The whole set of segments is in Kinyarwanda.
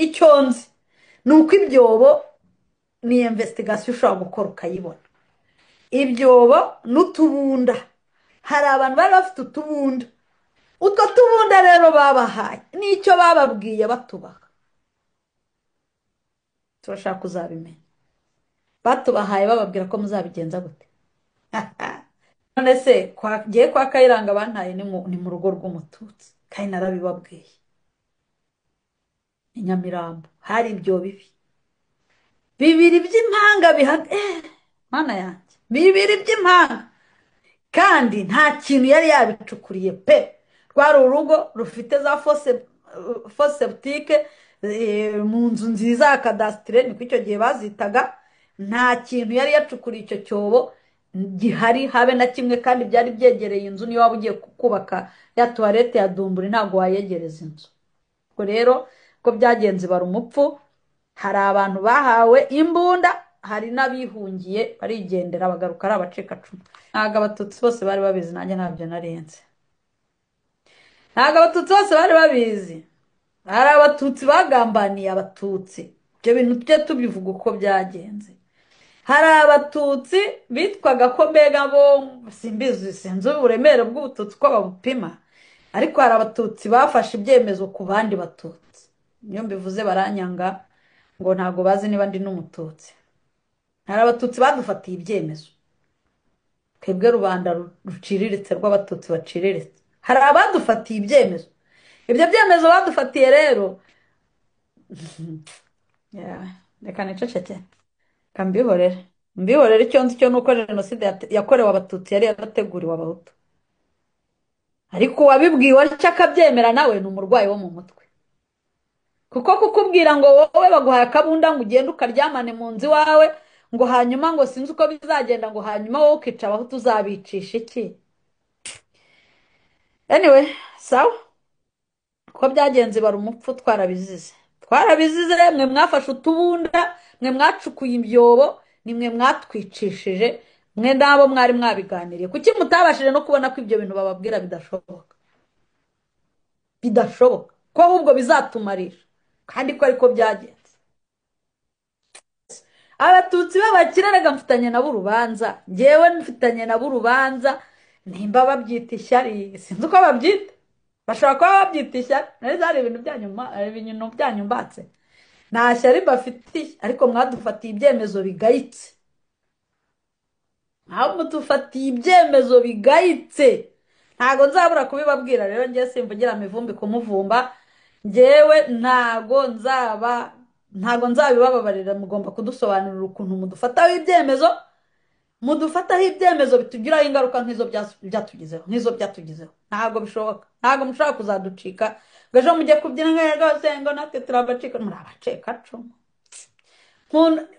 icyo nzi ni uko ibyobo ni investigation ushobora gukora ukayibona. Ibyobo n'utubunda, hari abantu bari bafite utubunda, utwo tubunda rero babahaye n'icyo bababwiye batubaha, turashaka kuzabimenya. Batubahaye bababwira ko muzabigenza gute? none se giye kwa Kayiranga bantaye ni mu rugo rw'umututsi kandi narabibabwiye. I Nyamirambo hari ibyo bibiri by'impanga mana yanjye, bibiri by'impanga, kandi nta kintu yari yabicukuriye pe. Rwari urugo rufite za fosse boutique mu nzu nziza ya kadasitire, niko icyo gihe bazitaga. Nta kintu yari yacukuriye icyo cyobo gihari habe na kimwe, kandi byari byegereye inzu. Niyo waba ugiye kubaka ya tuwarete ya Dumburi ntabwo wayegereza inzu. ubwo rero ko byagenze bara umupfu, hari abantu bahawe imbunda, hari n'abihungiye barigendera bagaruka ari abacikacumu. Ntabwo abatutsi bose bari babizi, nanjye ntabyo narenze. Ntabwo abatutsi bose bari babizi, hari abatutsi bagambaniye abatutsi. Ibyo bintu tujye tubivuga uko byagenze. Hari abatutsi bitwaga ko mbega bo simbizi, sinzi uburemere bw'ubututsi ko babupima, ariko hari abatutsi bafashe ibyemezo ku bandi batutsi. Niyo mbivuze baranyanga ngo ntabwo bazi niba ndi n'umututsi. Hari abatutsi badufatiye ibyemezo, twebwe rubanda ruciriritse rw'abatutsi baciriritse. Hari abadufatiye ibyemezo, ibyo byemezo badufatiye rero reka niceceke, reka mbihorere. Icyo nzi cyo ni uko jenoside yakorewe abatutsi yari yarateguriwe abahutu, ariko uwabibwiwe atyo akabyemera nawe ni umurwayi wo mu mutwe. Kuko kukubwira ngo wowe baguhaye akabunda ngo ugende ukaryamane mu nzu iwawe, ngo hanyuma ngo sinzi uko bizagenda, ngo hanyuma wowe ukica abahutu, uzabicisha iki? Anyway, sawa, ko byagenze bara umupfu, twarabizize. Mwe mwafashe utubunda, mwe mwacukuye ibyobo, ni mwe mwatwicishije, mwe nabo mwari mwabiganiriye. Kuki mutabashije no kubona ko ibyo bintu bababwira bidashoboka? Ko ahubwo bizatumarisha, kandi ko ariko byagenze. Abatutsi b'abakire rega mfitanye nabo urubanza, njyewe mfitanye nabo urubanza. Nimba babyita ishyari sinzi uko babyita, bashobora kuba babyita ishyari. Nari hari ibintu byanyu mbatse, nta shyari bafitiye, ariko mwadufatiye ibyemezo bigayitse. Aho mudufatiye ibyemezo bigayitse, ntago nzabura kubibabwira. Rero njye simvugira mivumbi kumuvumba, njyewe ntago nzabibababarira. Mugomba kudusobanurira ukuntu mudufataho ibyemezo bitugiraho ingaruka nk'izo byatugizeho. Ntago bishoboka, ntago mushobora kuzaducika ngo ejo mujye kubyina rwose ngo natwe turabacika. muri abacikacumu.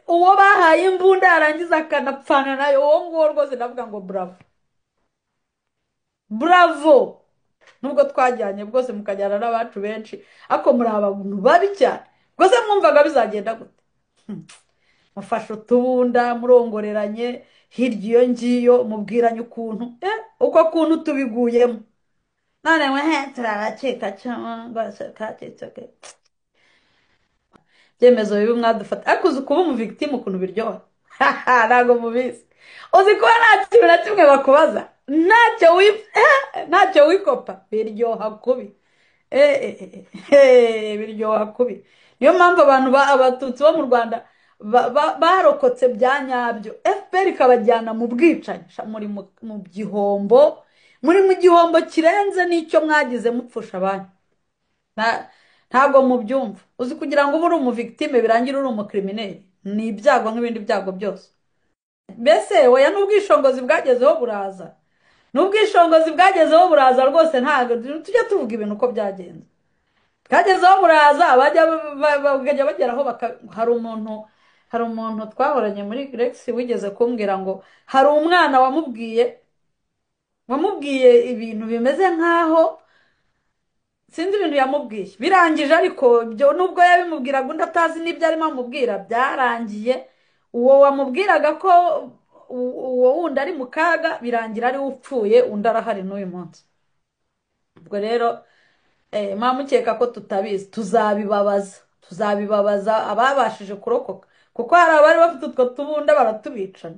Uwo bahaye imbunda yarangiza akanapfana nayo, uwo nguwo rwose ndavuga ngo bravo. Nubwo twajyanye bwose mukajyana n'abacu benshi, ariko muri abantu babi cyane. Rwose mwumvaga bizagenda gute? Mufashe utubunda murongoreranye hirya iyo ngiyo, mubwiranye ukuntu uko kuntu tubiguyemo. None turabacikacumu rwose kacitse. Byemezo bibi mwadufata, ariko uzi kuba umuvictime ukuntu biryoha. Ntabwo mubizi. Uzi kuba nta kintu na kimwe bakubaza, ntacyo wikopa, biryoha kubi. Biryoha kubi. Niyo mpamvu abatutsi bo mu Rwanda barokotse bya nyabyo. FPR ikabajyana mu bwicanyi, muri mu gihombo kirenze n'icyo mwagize mupfusha abantu. Ntabwo mubyumva. Uzi kugira ngo ube uri umuvictime birangira uri umukrimineri, ni ibyago nk'ibindi byago byose. Mbese oya, n'ubwishongozi bwagezeho buraza rwose. Ntabwo tujya tuvuga ibintu uko byagenze. Bwagezeho buraza, bajya bageraho. Hari umuntu twahoranye muri Grex wigeze kumbwira ngo hari umwana wamubwiye ibintu bimeze nkaho sinzi ibintu yamubwiye birangije, ariko byo nubwo yabimubwiraga undi atazi n'ibyo arimo amubwira, byarangiye uwo wamubwiraga ko uwo wundi ari mu kaga birangira ari upfuye, undi arahari n'uyu munsi. Ubwo rero mwamukeka ko tutabizi, tuzabibabaza. tuzabibabaza ababashije kurokoka kuko hari abari bafite utwo tubunda baratubicana